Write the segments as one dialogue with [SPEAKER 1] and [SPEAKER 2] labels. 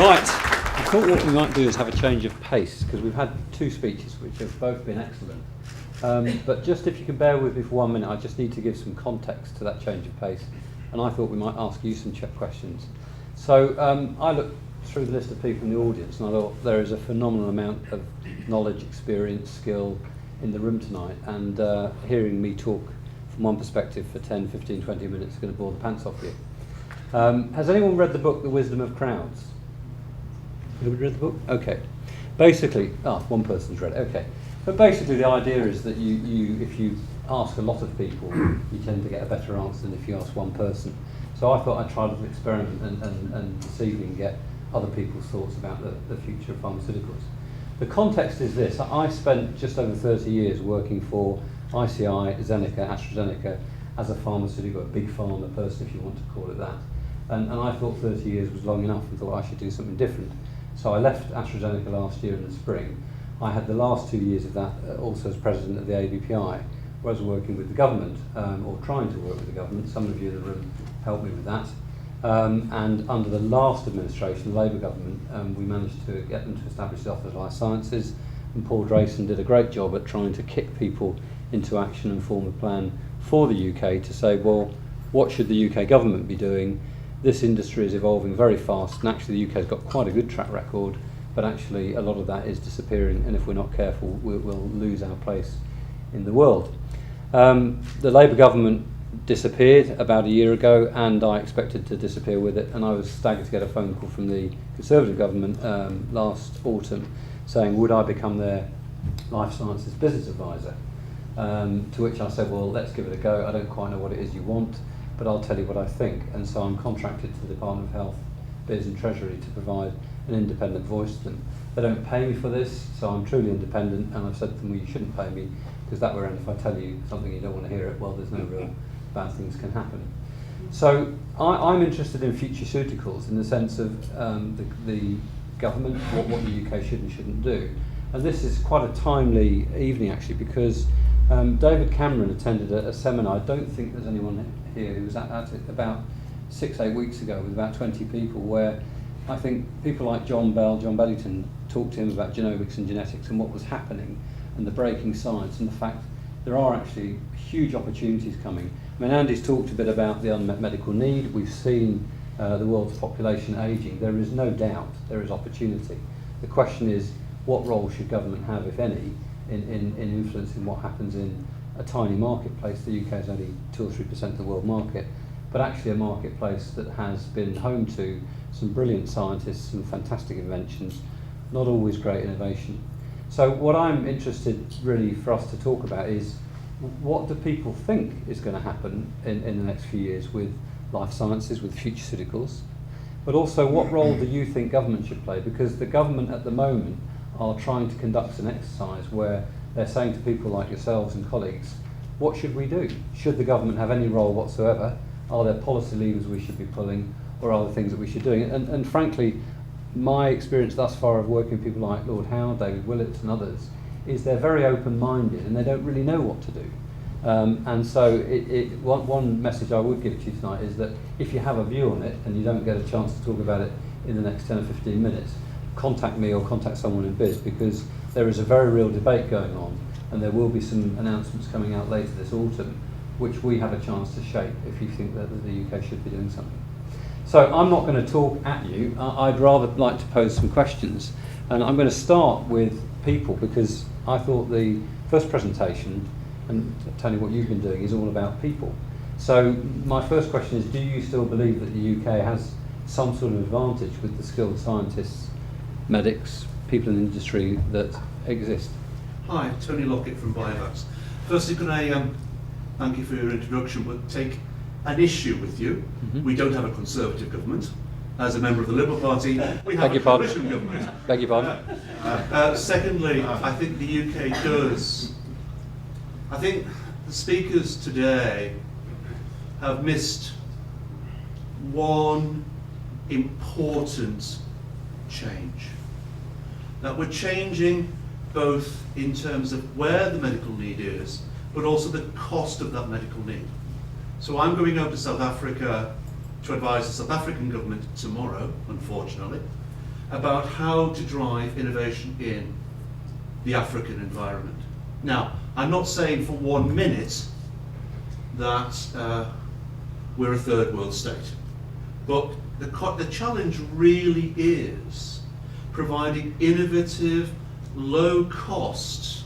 [SPEAKER 1] Right, I thought what we might do is have a change of pace, because we've had two speeches which have both been excellent. But just if you can bear with me for 1 minute, I just need to give some context to that change of pace. And I thought we might ask you some questions. So I looked through the list of people in the audience and I thought there is a phenomenal amount of knowledge, experience, skill in the room tonight. And hearing me talk from one perspective for 10, 15, 20 minutes is going to bore the pants off you. Has anyone read the book, The Wisdom of Crowds? Anybody read the book? Okay. Basically, one person's read it, okay. But basically the idea is that if you ask a lot of people, you tend to get a better answer than if you ask one person. So I thought I'd try a little experiment and this evening get other people's thoughts about the future of pharmaceuticals. The context is this: I spent just over 30 years working for ICI, AstraZeneca, as a pharmaceutical, a big pharma person if you want to call it that. And I thought 30 years was long enough and thought I should do something different. So I left AstraZeneca last year in the spring. I had the last 2 years of that also as president of the ABPI, where I was working with the government, or trying to work with the government. Some of you in the room helped me with that. And under the last administration, the Labour government, we managed to get them to establish the Office of Life Sciences, and Paul Drayson did a great job at trying to kick people into action and form a plan for the UK to say, well, what should the UK government be doing? This industry is evolving very fast, and actually the UK's got quite a good track record, but actually a lot of that is disappearing, and if we're not careful, we'll lose our place in the world. The Labour government disappeared about a year ago, and I expected to disappear with it, and I was staggered to get a phone call from the Conservative government last autumn saying, would I become their life sciences business advisor? To which I said, well, let's give it a go. I don't quite know what it is you want, but I'll tell you what I think. And so I'm contracted to the Department of Health, Biz and Treasury to provide an independent voice to them. They don't pay me for this, so I'm truly independent, and I've said to them, well, you shouldn't pay me, because that way around, if I tell you something you don't want to hear it, well, there's no real bad things can happen. So I'm interested in Futureceuticals in the sense of the government, what the UK should and shouldn't do. And this is quite a timely evening, actually, because David Cameron attended a seminar. I don't think there's anyone here who was at it about 6-8 weeks ago with about 20 people, where I think people like John Bellington talked to him about genomics and genetics and what was happening and the breaking science and the fact there are actually huge opportunities coming. I mean, Andy's talked a bit about the unmet medical need. We've seen the world's population ageing. There is no doubt there is opportunity. The question is, what role should government have, if any, in influencing what happens in a tiny marketplace? The UK is only 2 or 3% of the world market, but actually a marketplace that has been home to some brilliant scientists and fantastic inventions, not always great innovation. So what I'm interested really for us to talk about is, what do people think is going to happen in the next few years with life sciences, with Futureceuticals, but also what role do you think government should play? Because the government at the moment are trying to conduct an exercise where they're saying to people like yourselves and colleagues, what should we do? Should the government have any role whatsoever? Are there policy levers we should be pulling, or are there things that we should be doing? And frankly, my experience thus far of working with people like Lord Howe, David Willits and others, is they're very open-minded and they don't really know what to do. And so one message I would give to you tonight is that if you have a view on it and you don't get a chance to talk about it in the next 10 or 15 minutes, contact me or contact someone in Biz, because there is a very real debate going on, and there will be some announcements coming out later this autumn which we have a chance to shape if you think that the UK should be doing something. So I'm not going to talk at you. I'd rather like to pose some questions, and I'm going to start with people, because I thought the first presentation, and Tony, what you've been doing is all about people. So my first question is, do you still believe that the UK has some sort of advantage with the skilled scientists, medics, people in the industry that exist?
[SPEAKER 2] Hi, Tony Lockett from Biovax. Firstly, can I thank you for your introduction, but take an issue with you. Mm-hmm. We don't have a Conservative government. As a member of the Liberal Party, we have a coalition government.
[SPEAKER 1] Beg your pardon?
[SPEAKER 2] Secondly, I think the UK does. I think the speakers today have missed one important change. That we're changing both in terms of where the medical need is, but also the cost of that medical need. So I'm going over to South Africa to advise the South African government tomorrow, unfortunately, about how to drive innovation in the African environment. Now, I'm not saying for 1 minute that we're a third world state, but the challenge really is providing innovative, low-cost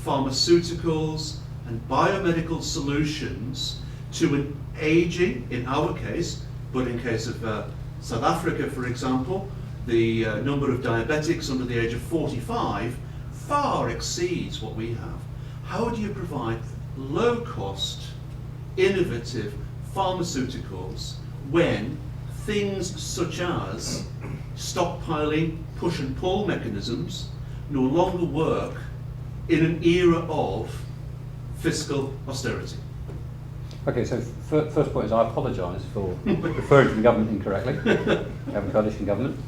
[SPEAKER 2] pharmaceuticals and biomedical solutions to an aging, in our case, but in case of South Africa, for example, the number of diabetics under the age of 45 far exceeds what we have. How do you provide low-cost, innovative pharmaceuticals when things such as stockpiling, push and pull mechanisms no longer work in an era of fiscal austerity?
[SPEAKER 1] Okay, so first point is I apologise for referring to the government incorrectly, the coalition government.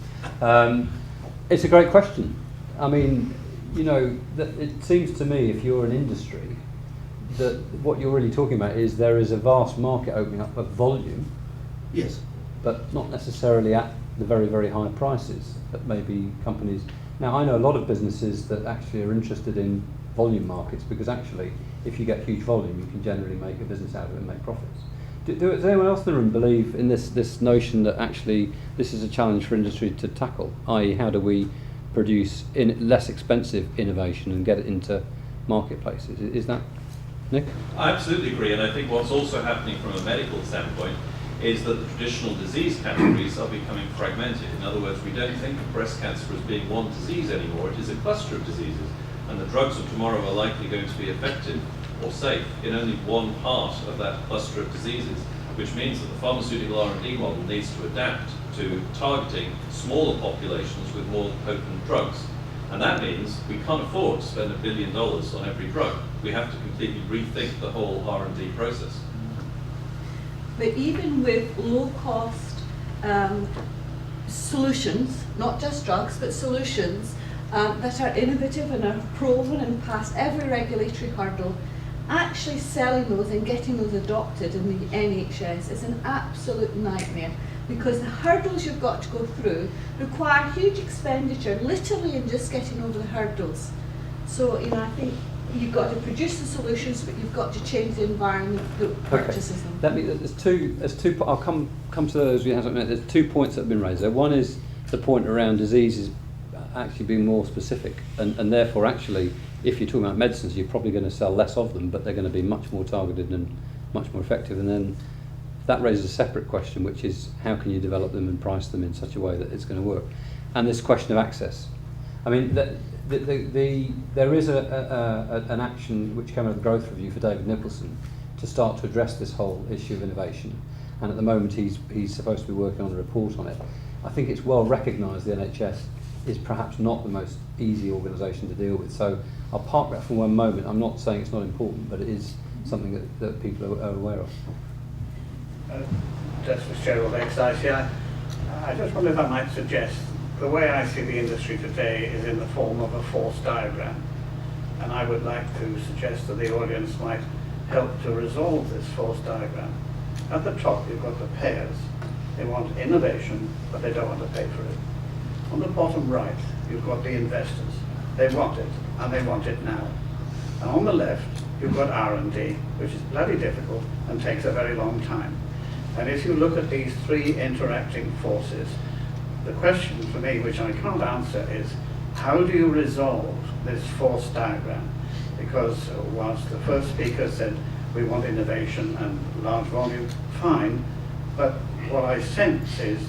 [SPEAKER 1] It's a great question. I mean, you know, it seems to me if you're an industry, that what you're really talking about is there is a vast market opening up of volume.
[SPEAKER 2] Yes.
[SPEAKER 1] But not necessarily at the very, very high prices that maybe companies... Now, I know a lot of businesses that actually are interested in volume markets because actually, if you get huge volume, you can generally make a business out of it and make profits. Does anyone else in the room believe in this notion that actually this is a challenge for industry to tackle, i.e. how do we produce less expensive innovation and get it into marketplaces? Is that, Nick?
[SPEAKER 3] I absolutely agree, and I think what's also happening from a medical standpoint is that the traditional disease categories are becoming fragmented. In other words, we don't think of breast cancer as being one disease anymore, it is a cluster of diseases, and the drugs of tomorrow are likely going to be effective or safe in only one part of that cluster of diseases, which means that the pharmaceutical R&D model needs to adapt to targeting smaller populations with more potent drugs. And that means we can't afford to spend $1 billion on every drug. We have to completely rethink the whole R&D process.
[SPEAKER 4] But even with low-cost solutions, not just drugs, but solutions that are innovative and are proven and pass every regulatory hurdle, actually selling those and getting those adopted in the NHS is an absolute nightmare because the hurdles you've got to go through require huge expenditure, literally in just getting over the hurdles. So, you know, I think you've got to produce the solutions, but you've got to change the environment that purchases them.
[SPEAKER 1] There's two. I'll come to those. There's 2 points that have been raised there. One is the point around diseases actually being more specific, and therefore actually, if you're talking about medicines, you're probably going to sell less of them, but they're going to be much more targeted and much more effective. And then that raises a separate question, which is how can you develop them and price them in such a way that it's going to work? And this question of access. I mean, there is an action which came out of the growth review for David Nicholson to start to address this whole issue of innovation. And at the moment, he's supposed to be working on a report on it. I think it's well recognised the NHS is perhaps not the most easy organisation to deal with. So I'll park that for one moment. I'm not saying it's not important, but it is something that people are aware of.
[SPEAKER 5] Justice Gerald XICI. I just wonder if I might suggest the way I see the industry today is in the form of a force diagram. And I would like to suggest that the audience might help to resolve this force diagram. At the top, you've got the payers. They want innovation, but they don't want to pay for it. On the bottom right, you've got the investors. They want it, and they want it now. And on the left, you've got R&D, which is bloody difficult and takes a very long time. And if you look at these three interacting forces, the question for me, which I can't answer, is how do you resolve this force diagram? Because whilst the first speaker said we want innovation and large volume, fine, but what I sense is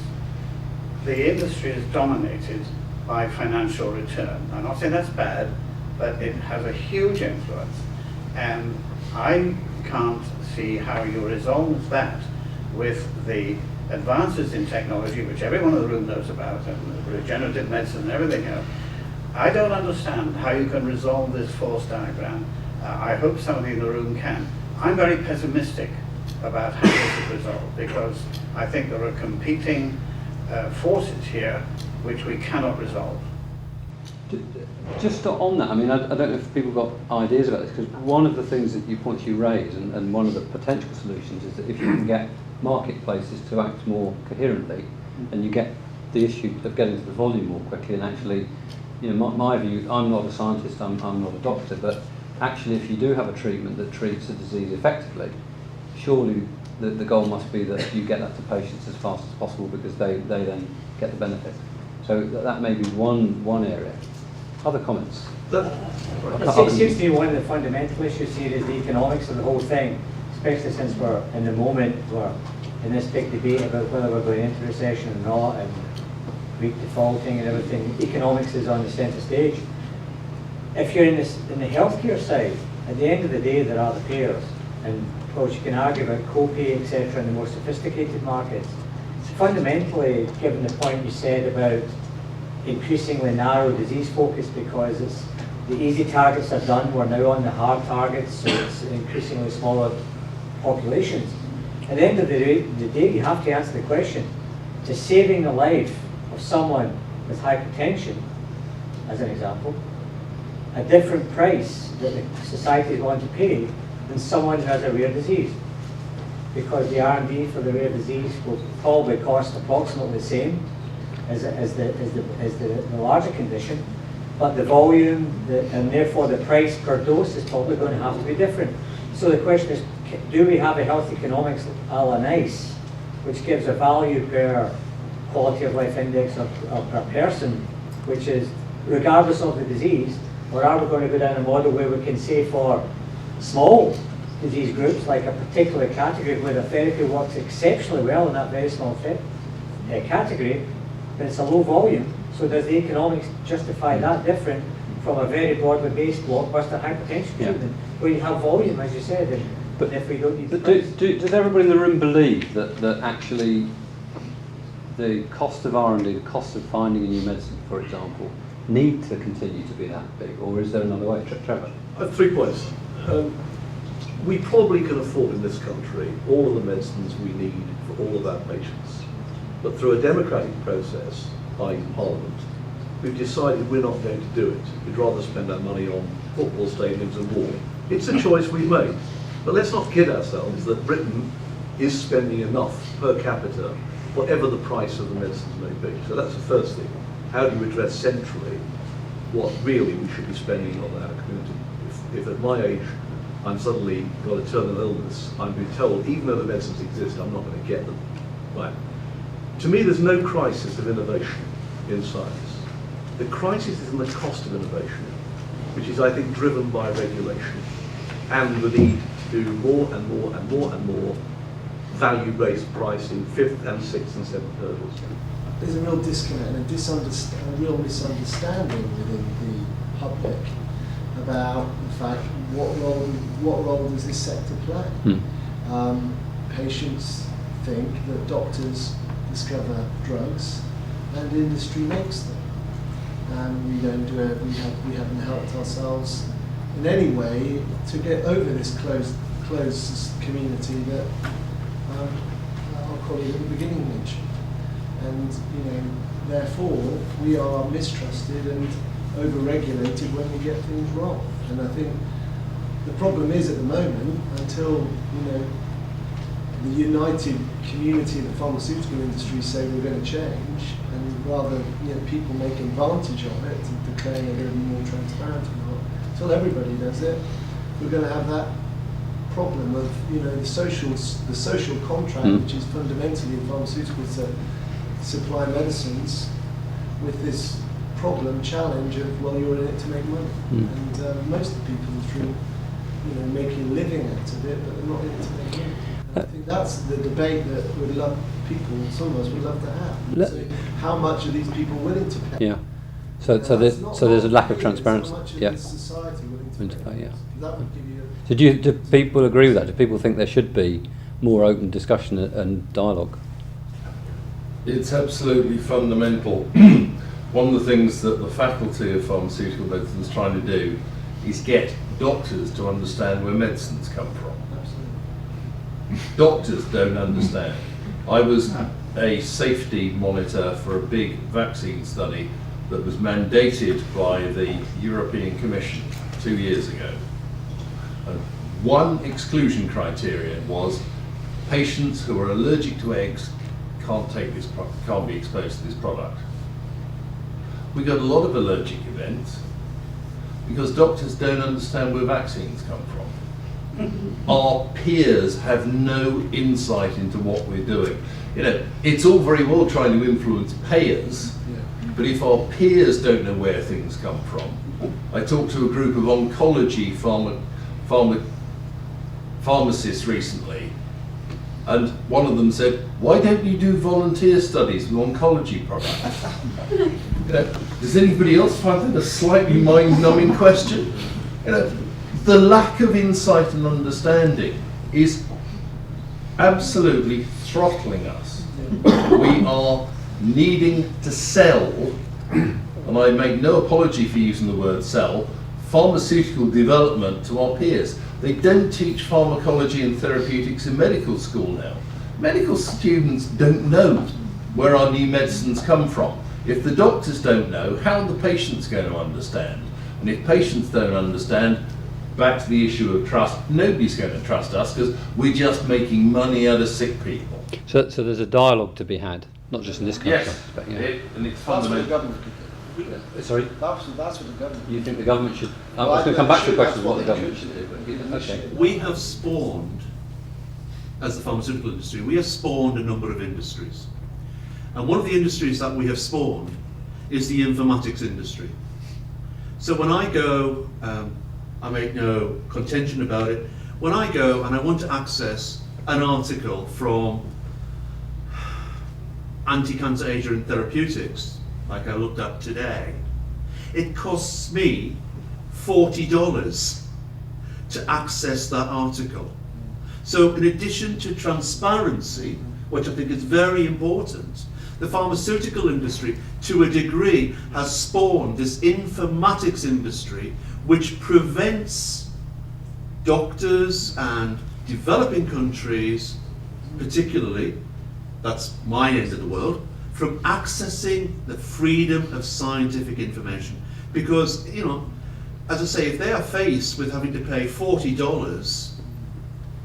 [SPEAKER 5] the industry is dominated by financial return. I'm not saying that's bad, but it has a huge influence. And I can't see how you resolve that with the advances in technology, which everyone in the room knows about, and regenerative medicine and everything else. I don't understand how you can resolve this force diagram. I hope somebody in the room can. I'm very pessimistic about how this is resolved because I think there are competing forces here which we cannot resolve.
[SPEAKER 1] Just on that, I mean, I don't know if people got ideas about this, because one of the things that you raise, and one of the potential solutions is that if you can get marketplaces to act more coherently, and you get the issue of getting to the volume more quickly. And actually, you know, my view, I'm not a scientist, I'm not a doctor, but actually if you do have a treatment that treats a disease effectively, surely the goal must be that you get that to patients as fast as possible, because they then get the benefit. So that may be one area. Other comments?
[SPEAKER 6] It seems to me one of the fundamental issues here is the economics of the whole thing, especially since we're in the moment, we're in this big debate about whether we're going into recession or not, and Greek defaulting and everything. Economics is on the centre stage. If you're in the healthcare side, at the end of the day there are the payers, and of course you can argue about co-pay, etc. in the more sophisticated markets. Fundamentally, given the point you said about increasingly narrow disease focus, because it's the easy targets are done, we're now on the hard targets, so it's increasingly smaller populations. At the end of the day, you have to answer the question, is saving the life of someone with hypertension, as an example, a different price that the society is willing to pay than someone who has a rare disease? Because the R&D for the rare disease will probably cost approximately the same as the larger condition, but the volume and therefore the price per dose is probably going to have to be different. So the question is, do we have a health economics a la NICE, which gives a value per quality of life index or per person, which is regardless of the disease, or are we going to go down a model where we can say for small disease groups, like a particular category where the therapy works exceptionally well in that very small category, but it's a low volume, so does the economics justify that different from a very broadly based blockbuster hypertension treatment, where you have volume, as you said, and if we don't need
[SPEAKER 1] but does everybody in the room believe that actually the cost of R&D, the cost of finding a new medicine, for example, need to continue to be that big, or is there another way? Trevor?
[SPEAKER 7] I have 3 points. We probably can afford in this country all of the medicines we need for all of our patients. But through a democratic process, i.e. Parliament, we've decided we're not going to do it. We'd rather spend our money on football stadiums and war. It's a choice we've made. But let's not kid ourselves that Britain is spending enough per capita, whatever the price of the medicines may be. So that's the first thing. How do we address centrally what really we should be spending on our community? If at my age I'm suddenly got a terminal illness, I'm being told, even though the medicines exist, I'm not going to get them. Right. To me, there's no crisis of innovation in science. The crisis is in the cost of innovation, which is, I think, driven by regulation and the need to do more and more and more and more value-based pricing, 5th and 6th and 7th hurdles.
[SPEAKER 8] There's a real disconnect and a real misunderstanding within the public about the fact what role does this sector play. Patients think that doctors discover drugs and industry makes them, and we don't do it. We haven't helped ourselves in any way to get over this closed community that our colleague at the beginning mentioned. And therefore we are mistrusted and over-regulated when we get things wrong. And I think the problem is, at the moment, until the united community of the pharmaceutical industry say we're going to change, and rather people make advantage of it and declaring they're going to be more transparent or not, until everybody does it, we're going to have that problem of the social contract, which is fundamentally in pharmaceuticals to supply medicines, with this challenge of, well, you're in it to make money. And most of the people in this room, making a living out of it, but they're not in it to make money. And I think that's the debate that some of us would love to have. So how much are these people willing to pay?
[SPEAKER 1] Yeah. So there's a lack of transparency.
[SPEAKER 8] How much
[SPEAKER 1] Yeah.
[SPEAKER 8] is society willing to pay?
[SPEAKER 1] Yeah.
[SPEAKER 8] That would give you
[SPEAKER 1] So do people agree with that? Do people think there should be more open discussion and dialogue?
[SPEAKER 9] It's absolutely fundamental. One of the things that the Faculty of Pharmaceutical Medicine is trying to do is get doctors to understand where medicines come from.
[SPEAKER 8] Absolutely.
[SPEAKER 9] Doctors don't understand. I was a safety monitor for a big vaccine study that was mandated by the European Commission 2 years ago. And one exclusion criterion was patients who are allergic to eggs can't be exposed to this product. We got a lot of allergic events because doctors don't understand where vaccines come from. Our peers have no insight into what we're doing. You know, it's all very well trying to influence payers, but if our peers don't know where things come from. I talked to a group of oncology pharmacists recently, and one of them said, "Why don't you do volunteer studies with oncology products?" You know, does anybody else find that a slightly mind-numbing question? You know, the lack of insight and understanding is absolutely throttling us. We are needing to sell, and I make no apology for using the word sell, pharmaceutical development to our peers. They don't teach pharmacology and therapeutics in medical school now. Medical students don't know where our new medicines come from. If the doctors don't know, how are the patients going to understand? And if patients don't understand, back to the issue of trust, nobody's going to trust us because we're just making money out of sick people.
[SPEAKER 1] So there's a dialogue to be had, not just in this context,
[SPEAKER 9] Yes,
[SPEAKER 1] but yeah.
[SPEAKER 9] and it's
[SPEAKER 10] That's what the
[SPEAKER 9] fundamental.
[SPEAKER 10] government could do.
[SPEAKER 1] Sorry?
[SPEAKER 10] That's what the government.
[SPEAKER 1] You think the government should? I
[SPEAKER 10] Well,
[SPEAKER 1] was going to come back to the
[SPEAKER 10] that's
[SPEAKER 1] question of what the
[SPEAKER 10] they
[SPEAKER 1] government
[SPEAKER 10] should
[SPEAKER 1] should
[SPEAKER 10] do.
[SPEAKER 1] do. Okay.
[SPEAKER 2] We have spawned, as the pharmaceutical industry, we have spawned a number of industries. And one of the industries that we have spawned is the informatics industry. So when I go, I make no contention about it, when I go and I want to access an article from Anti-Cancer Agent and Therapeutics, like I looked at today, it costs me $40 to access that article. So in addition to transparency, which I think is very important, the pharmaceutical industry, to a degree, has spawned this informatics industry which prevents doctors and developing countries, particularly, that's my end of the world, from accessing the freedom of scientific information. Because, you know, as I say, if they are faced with having to pay $40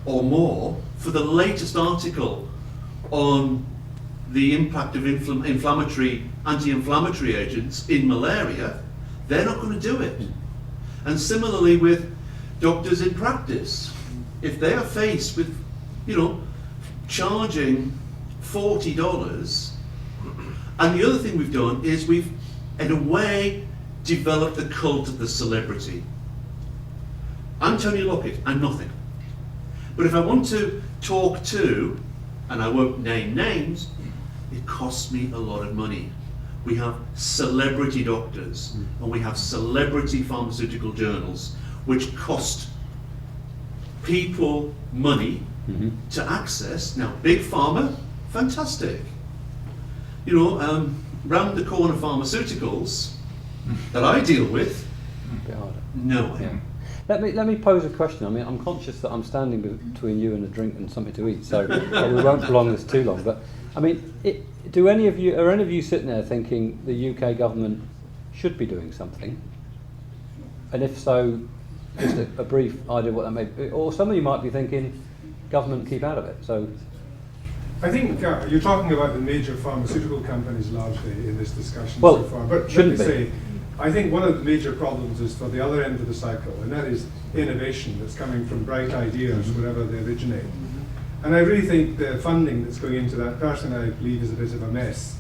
[SPEAKER 2] or more for the latest article on the impact of anti-inflammatory agents in malaria, they're not going to do it. And similarly with doctors in practice, if they are faced with, you know, charging $40, and the other thing we've done is we've, in a way, developed the cult of the celebrity. I'm Tony Lockett, I'm nothing. But if I want to talk to, and I won't name names, it costs me a lot of money. We have celebrity doctors, and we have celebrity pharmaceutical journals, which cost people money to access. Now, big pharma, fantastic. You know, round the corner pharmaceuticals that I deal with,
[SPEAKER 1] A bit harder.
[SPEAKER 2] no way.
[SPEAKER 1] Yeah. Let me pose a question. I mean, I'm conscious that I'm standing between you and a drink and something to eat, so we won't prolong this too long. But I mean, are any of you sitting there thinking the UK government should be doing something? And if so, just a brief idea of what that may be. Or some of you might be thinking, government, keep out of it. So,
[SPEAKER 11] I think you're talking about the major pharmaceutical companies largely in this discussion
[SPEAKER 1] well,
[SPEAKER 11] so far. But let
[SPEAKER 1] shouldn't
[SPEAKER 11] me
[SPEAKER 1] be.
[SPEAKER 11] say, I think one of the major problems is for the other end of the cycle, and that is innovation that's coming from bright ideas, wherever they originate. And I really think the funding that's going into that, personally, I believe is a bit of a mess.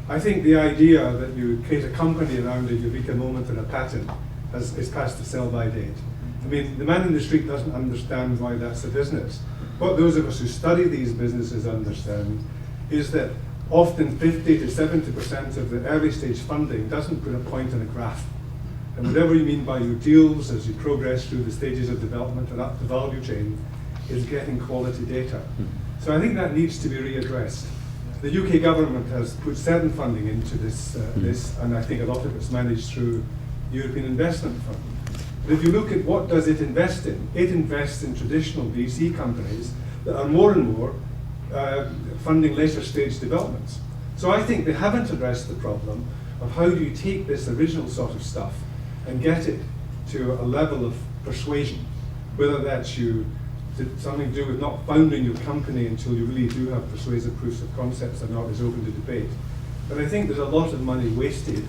[SPEAKER 11] I think the idea that you create a company around a eureka moment and a patent is past the sell-by date. I mean, the man in the street doesn't understand why that's a business. What those of us who study these businesses understand is that often 50 to 70% of the early stage funding doesn't put a point in a graph. And whatever you mean by your deals as you progress through the stages of development and up the value chain is getting quality data. So I think that needs to be readdressed. The UK government has put certain funding into this, and I think a lot of it's managed through the European Investment Fund. But if you look at what does it invest in, it invests in traditional VC companies that are more and more funding later stage developments. So I think they haven't addressed the problem of how do you take this original sort of stuff and get it to a level of persuasion, whether that's you something to do with not founding your company until you really do have persuasive proofs of concepts and not is open to debate. But I think there's a lot of money wasted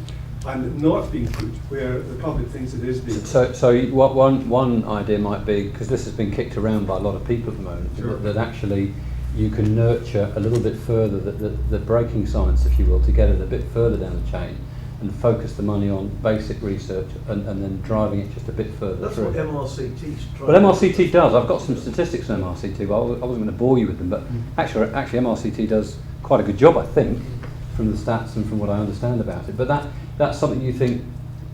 [SPEAKER 11] and not being put where the public thinks it is being.
[SPEAKER 1] So what one idea might be, because this has been kicked around by a lot of people at the moment,
[SPEAKER 11] Sure.
[SPEAKER 1] that actually you can nurture a little bit further the breaking science, if you will, to get it a bit further down the chain and focus the money on basic research and then driving it just a bit further
[SPEAKER 7] That's
[SPEAKER 1] through.
[SPEAKER 7] what MRCT's trying
[SPEAKER 1] Well, MRCT does. I've got some statistics on MRCT, but I wasn't going to bore you with them. But actually, MRCT does quite a good job, I think, from the stats and from what I understand about it. But that's something you think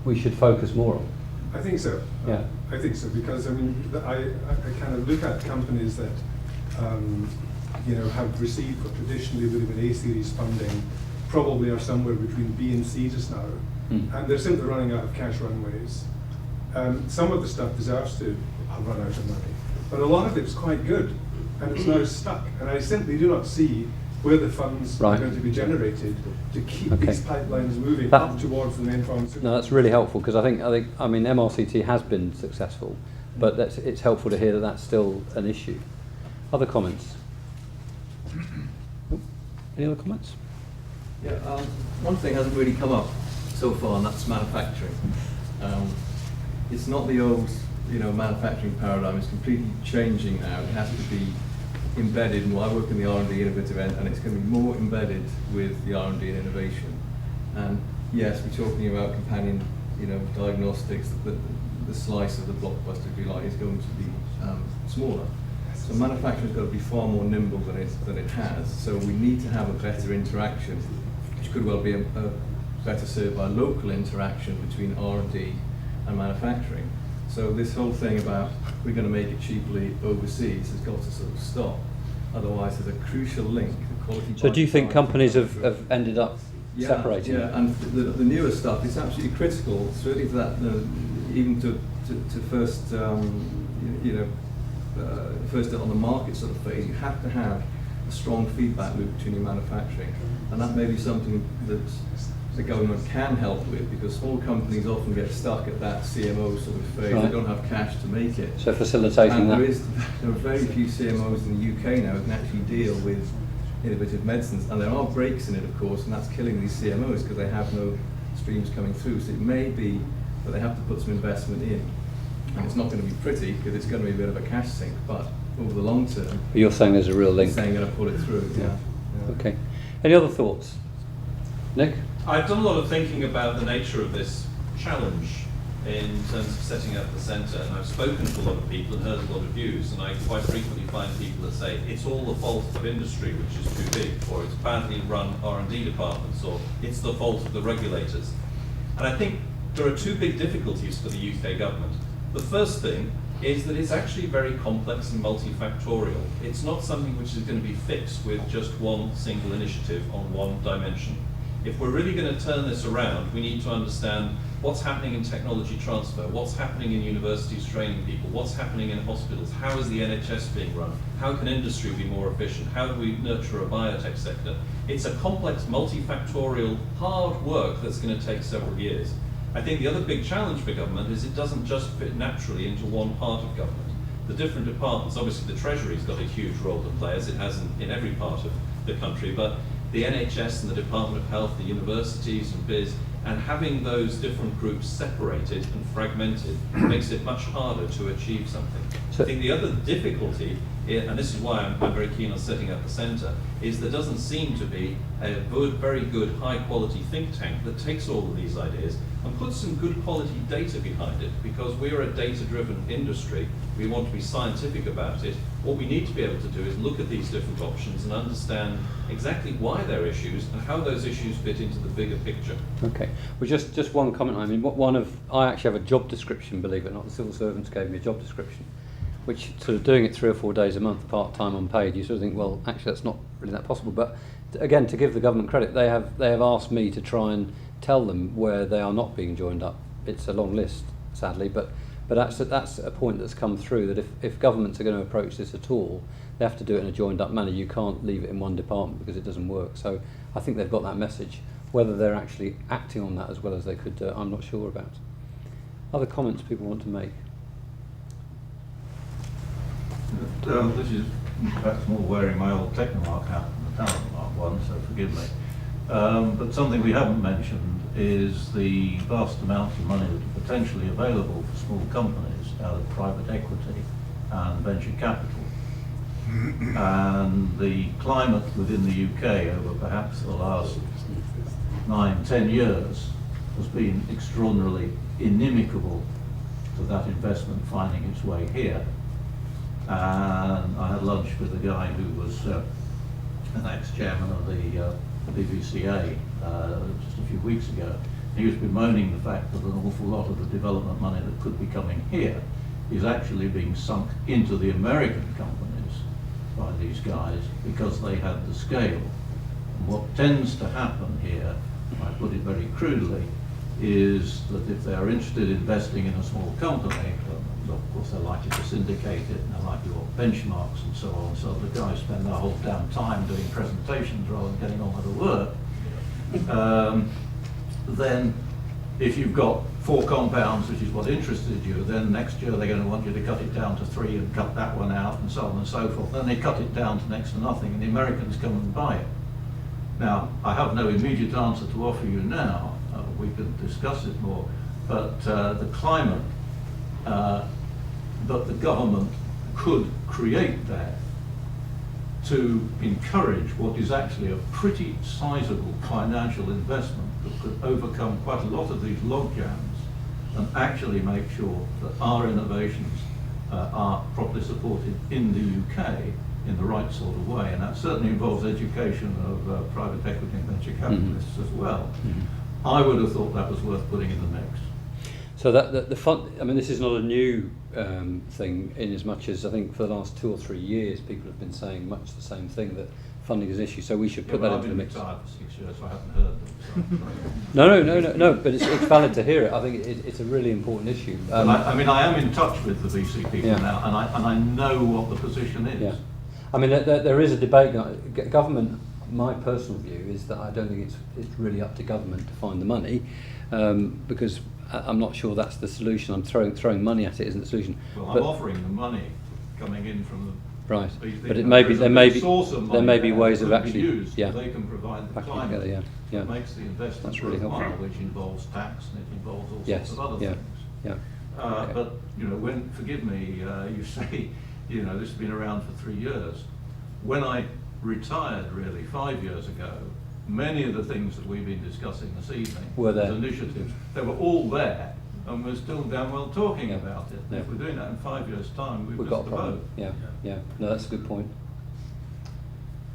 [SPEAKER 1] we should focus more on.
[SPEAKER 11] I think so.
[SPEAKER 1] Yeah.
[SPEAKER 11] I think so, because I mean, I kind of look at companies that have received what traditionally would have been A-series funding, probably are somewhere between B and C just now, and they're simply running out of cash runways. Some of the stuff deserves to have run out of money, but a lot of it's quite good, and it's now stuck. And I simply do not see where the funds are going to be generated to keep these pipelines moving up towards the main pharmaceutical.
[SPEAKER 1] No, that's really helpful, because I mean MRCT has been successful, but it's helpful to hear that that's still an issue. Other comments? Any other comments?
[SPEAKER 12] Yeah, one thing hasn't really come up so far, and that's manufacturing. It's not the old, manufacturing paradigm. It's completely changing now. It has to be embedded. And I work in the R&D innovative end, and it's going to be more embedded with the R&D and innovation. And yes, we're talking about companion, diagnostics. The slice of the blockbuster, if you like, is going to be smaller. So manufacturing's got to be far more nimble than it has. So we need to have a better interaction, which could well be a better served by local interaction between R&D and manufacturing. So this whole thing about we're going to make it cheaply overseas has got to sort of stop. Otherwise, there's a crucial link. The quality.
[SPEAKER 1] So do you think companies have ended up separating?
[SPEAKER 12] Yeah, and the newer stuff is absolutely critical, certainly to that, even to first, first on the market sort of phase. You have to have a strong feedback loop between your manufacturing, and that may be something that the government can help with, because small companies often get stuck at that CMO sort of phase. They don't have cash to make it.
[SPEAKER 1] So facilitating that.
[SPEAKER 12] There are very few CMOs in the UK now who can actually deal with innovative medicines, and there are breaks in it, of course, and that's killing these CMOs because they have no streams coming through. So it may be that they have to put some investment in, and it's not going to be pretty because it's going to be a bit of a cash sink, but over the long term,
[SPEAKER 1] But you're saying there's a real link.
[SPEAKER 12] saying going to pull it through. Yeah.
[SPEAKER 1] Okay. Any other thoughts? Nick?
[SPEAKER 3] I've done a lot of thinking about the nature of this challenge in terms of setting up the centre, and I've spoken to a lot of people and heard a lot of views, and I quite frequently find people that say it's all the fault of industry, which is too big, or it's badly run R&D departments, or it's the fault of the regulators. And I think there are two big difficulties for the UK government. The first thing is that it's actually very complex and multifactorial. It's not something which is going to be fixed with just one single initiative on one dimension. If we're really going to turn this around, we need to understand what's happening in technology transfer, what's happening in universities training people, what's happening in hospitals, how is the NHS being run, how can industry be more efficient, how do we nurture a biotech sector. It's a complex, multifactorial, hard work that's going to take several years. I think the other big challenge for government is it doesn't just fit naturally into one part of government. The different departments, obviously the Treasury's got a huge role to play, as it has in every part of the country, but the NHS and the Department of Health, the universities and BIS, and having those different groups separated and fragmented makes it much harder to achieve something. I think the other difficulty, and this is why I'm very keen on setting up the centre, is there doesn't seem to be a very good, high-quality think tank that takes all of these ideas and puts some good quality data behind it, because we're a data-driven industry. We want to be scientific about it. What we need to be able to do is look at these different options and understand exactly why they're issues and how those issues fit into the bigger picture.
[SPEAKER 1] Okay. Well, just one comment. I mean, I actually have a job description, believe it or not. The civil servants gave me a job description, which sort of doing it 3 or 4 days a month, part-time unpaid, you sort of think, well, actually that's not really that possible. But again, to give the government credit, they have asked me to try and tell them where they are not being joined up. It's a long list, sadly, but that's a point that's come through, that if governments are going to approach this at all, they have to do it in a joined up manner. You can't leave it in one department because it doesn't work. So I think they've got that message. Whether they're actually acting on that as well as they could, I'm not sure about. Other comments people want to make?
[SPEAKER 13] this is perhaps more wearing my old Technomark hat than the Talent Mark one, so forgive me. But something we haven't mentioned is the vast amounts of money that are potentially available for small companies out of private equity and venture capital. And the climate within the UK over perhaps the last 9-10 years has been extraordinarily inimical to that investment finding its way here. And I had lunch with a guy who was an ex-chairman of the BVCA just a few weeks ago. He was bemoaning the fact that an awful lot of the development money that could be coming here is actually being sunk into the American companies by these guys because they have the scale. And what tends to happen here, I put it very crudely, is that if they're interested in investing in a small company, of course they're likely to syndicate it and they're likely to want benchmarks and so on, so the guys spend their whole damn time doing presentations rather than getting on with the work. Then if you've got 4 compounds, which is what interested you, then next year they're going to want you to cut it down to 3 and cut that one out and so on and so forth. Then they cut it down to next to nothing and the Americans come and buy it. Now, I have no immediate answer to offer you now. We can discuss it more, but the climate that the government could create there to encourage what is actually a pretty sizable financial investment that could overcome quite a lot of these logjams and actually make sure that our innovations are properly supported in the UK in the right sort of way, and that certainly involves education of private equity and venture capitalists as well. I would have thought that was worth putting in the mix.
[SPEAKER 1] So that the fund, I mean, this is not a new thing, in as much as I think for the last 2 or 3 years people have been saying much the same thing, that funding is an issue. So we should put that into the mix.
[SPEAKER 13] I've been retired for 6 years, so I haven't heard them.
[SPEAKER 1] No, but it's valid to hear it. I think it's a really important issue.
[SPEAKER 13] I mean, I am in touch with the VC people now, and I know what the position is.
[SPEAKER 1] Yeah, I mean, there is a debate. Government, my personal view is that I don't think it's really up to government to find the money, because I'm not sure that's the solution. I'm throwing money at it isn't the solution.
[SPEAKER 13] Well, I'm offering the money coming in from the
[SPEAKER 1] right, but there may be ways of actually
[SPEAKER 13] used, they can provide the climate
[SPEAKER 1] together,
[SPEAKER 13] that makes the investment
[SPEAKER 1] that's really helpful,
[SPEAKER 13] which involves tax and it involves all
[SPEAKER 1] yes,
[SPEAKER 13] sorts of other things.
[SPEAKER 1] Okay.
[SPEAKER 13] But when, forgive me, you say this has been around for 3 years. When I retired really 5 years ago, many of the things that we've been discussing this evening,
[SPEAKER 1] were there,
[SPEAKER 13] initiatives, they were all there, and we're still damn well talking about it. If we're doing that in 5 years' time, we've
[SPEAKER 1] got
[SPEAKER 13] missed
[SPEAKER 1] a
[SPEAKER 13] the
[SPEAKER 1] problem.
[SPEAKER 13] boat.
[SPEAKER 1] Yeah. No, that's a good point.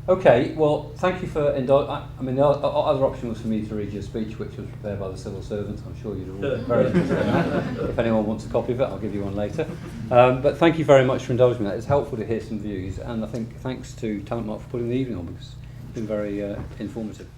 [SPEAKER 1] Okay, well, thank you for I mean, the other option was for me to read your speech, which was prepared by the civil servants. I'm sure you'd all be very interested in that. If anyone wants a copy of it, I'll give you one later. But thank you very much for indulging me. That. It's helpful to hear some views, and I think thanks to Talent Mark for putting the evening on, because it's been very informative.